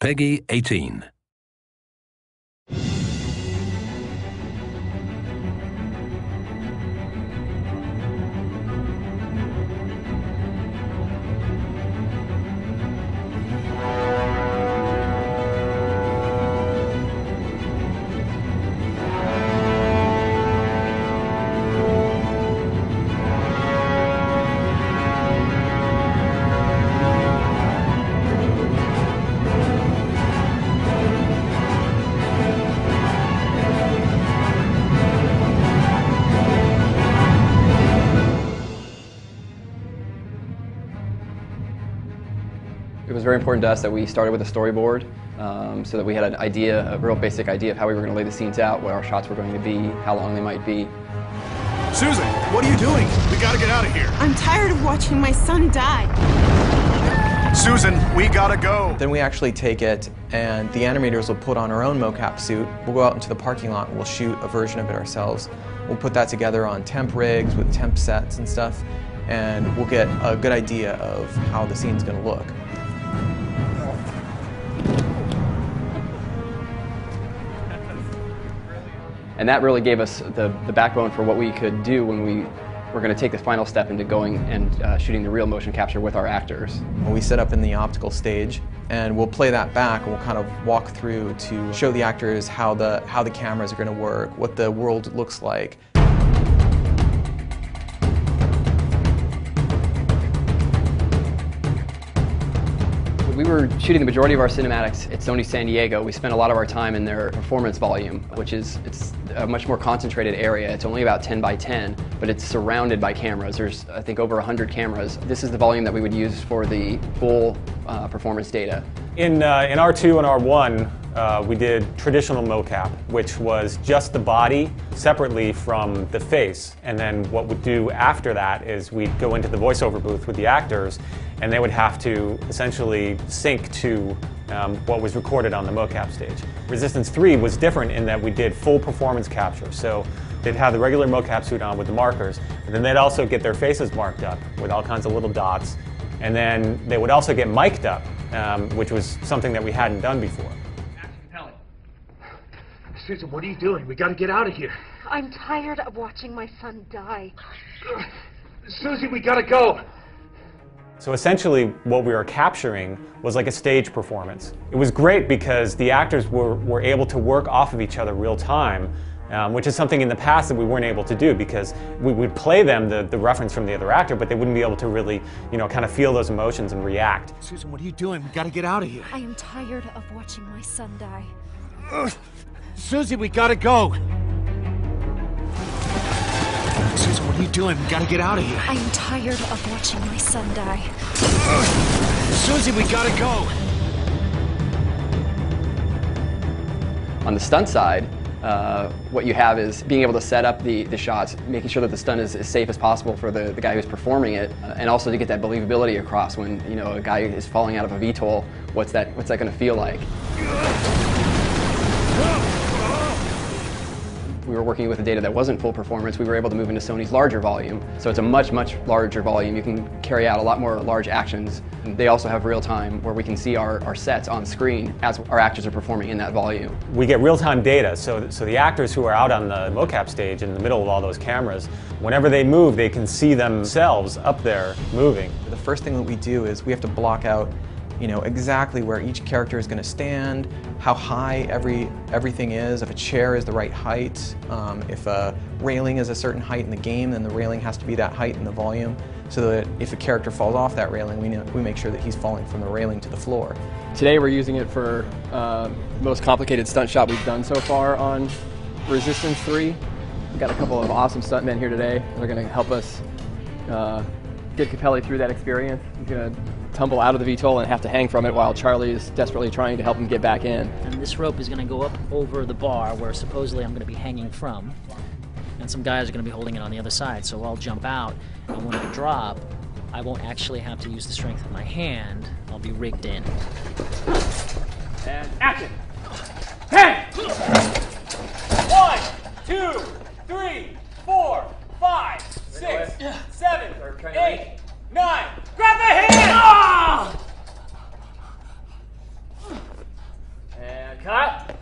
Peggy 18. It was very important to us that we started with a storyboard so that we had an idea, a real basic idea of how we were going to lay the scenes out, what our shots were going to be, how long they might be. Susan, what are you doing? We gotta get out of here. I'm tired of watching my son die. Susan, we gotta go. Then we actually take it and the animators will put on our own mocap suit. We'll go out into the parking lot and we'll shoot a version of it ourselves. We'll put that together on temp rigs with temp sets and stuff, and we'll get a good idea of how the scene's going to look. And that really gave us the backbone for what we could do when we were going to take the final step into going and shooting the real motion capture with our actors. We set up in the optical stage and we'll play that back and we'll kind of walk through to show the actors how the cameras are going to work, what the world looks like. We were shooting the majority of our cinematics at Sony San Diego. We spent a lot of our time in their performance volume, which is a much more concentrated area. It's only about 10 by 10, but it's surrounded by cameras. There's, I think, over 100 cameras. This is the volume that we would use for the full performance data. In R2 and R1, we did traditional mocap, which was just the body separately from the face. And then what we'd do after that is we'd go into the voiceover booth with the actors, and they would have to essentially sync to what was recorded on the mocap stage. Resistance 3 was different in that we did full performance capture. So they'd have the regular mocap suit on with the markers, and then they'd also get their faces marked up with all kinds of little dots. And then they would also get mic'd up, which was something that we hadn't done before. Susan, what are you doing? We gotta get out of here. I'm tired of watching my son die. Susie, we gotta go. So essentially what we were capturing was like a stage performance. It was great because the actors were able to work off of each other real time, which is something in the past that we weren't able to do because we would play them the reference from the other actor, but they wouldn't be able to really, kind of feel those emotions and react. Susan, what are you doing? We gotta get out of here. I am tired of watching my son die. Susie, we gotta go. Susan, what are you doing? We gotta get out of here. I am tired of watching my son die. Susie, we gotta go. On the stunt side, what you have is being able to set up the shots, making sure that the stunt is as safe as possible for the guy who's performing it, and also to get that believability across when a guy is falling out of a VTOL. What's that going to feel like? We were working with the data that wasn't full performance. We were able to move into Sony's larger volume. So it's a much, much larger volume. You can carry out a lot more large actions. And they also have real time where we can see our sets on screen as our actors are performing in that volume. We get real-time data, so the actors who are out on the mocap stage in the middle of all those cameras, whenever they move, they can see themselves up there moving. The first thing that we do is we have to block out exactly where each character is going to stand, how high everything is, if a chair is the right height, if a railing is a certain height in the game, then the railing has to be that height in the volume, so that if a character falls off that railing, we make sure that he's falling from the railing to the floor. Today we're using it for the most complicated stunt shot we've done so far on Resistance 3. We've got a couple of awesome stuntmen here today. They're going to help us get Capelli through that experience. He's going to tumble out of the VTOL and have to hang from it while Charlie is desperately trying to help him get back in. And this rope is going to go up over the bar where supposedly I'm going to be hanging from. And some guys are going to be holding it on the other side, so I'll jump out, and when I drop, I won't actually have to use the strength of my hand. I'll be rigged in. And action! 10! 1, 2, 3, 4, 5, 6, 7, 8, 9. Grab the hand! Ah! cut.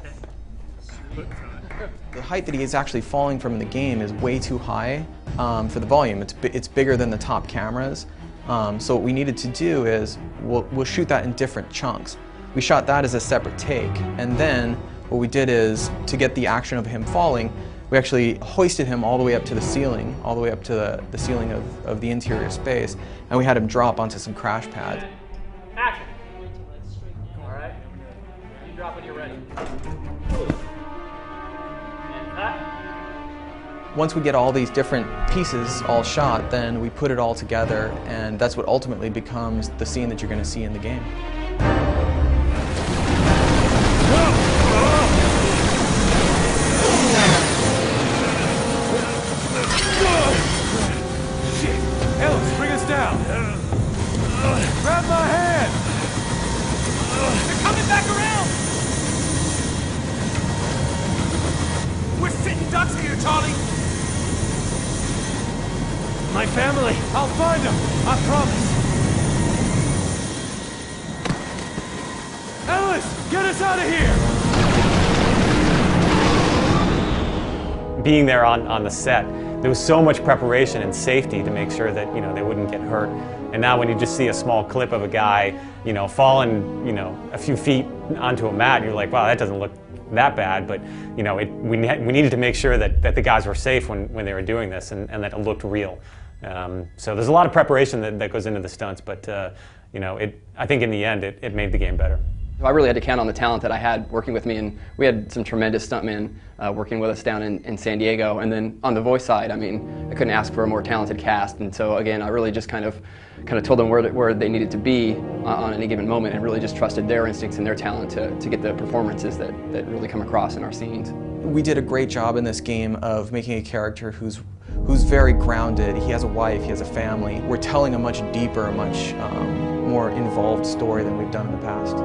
The height that he is actually falling from in the game is way too high for the volume. It's bigger than the top cameras. So what we needed to do is we'll shoot that in different chunks. We shot that as a separate take, and then what we did is, to get the action of him falling, we actually hoisted him all the way up to the ceiling, all the way up to the ceiling of the interior space, and we had him drop onto some crash pads. Action. All right. You drop when you're ready. And cut. Once we get all these different pieces all shot, then we put it all together, and that's what ultimately becomes the scene that you're going to see in the game. Ellis, bring us down. Grab my hand. They're coming back around. We're sitting ducks here, Charlie. My family. I'll find them. I promise. Ellis, get us out of here. Being there on the set, there was so much preparation and safety to make sure that, you know, they wouldn't get hurt. And now when you just see a small clip of a guy, you know, falling, you know, a few feet onto a mat, you're like, wow, that doesn't look that bad. But, you know, we needed to make sure that the guys were safe when they were doing this, and that it looked real. So there's a lot of preparation that goes into the stunts, but, you know, I think in the end it made the game better. I really had to count on the talent that I had working with me, and we had some tremendous stuntmen working with us down in San Diego. And then on the voice side, I mean, I couldn't ask for a more talented cast. And so again, I really just kind of told them where they needed to be on any given moment, and really just trusted their instincts and their talent to get the performances that really come across in our scenes. We did a great job in this game of making a character who's very grounded. He has a wife, he has a family. We're telling a much deeper, much more involved story than we've done in the past.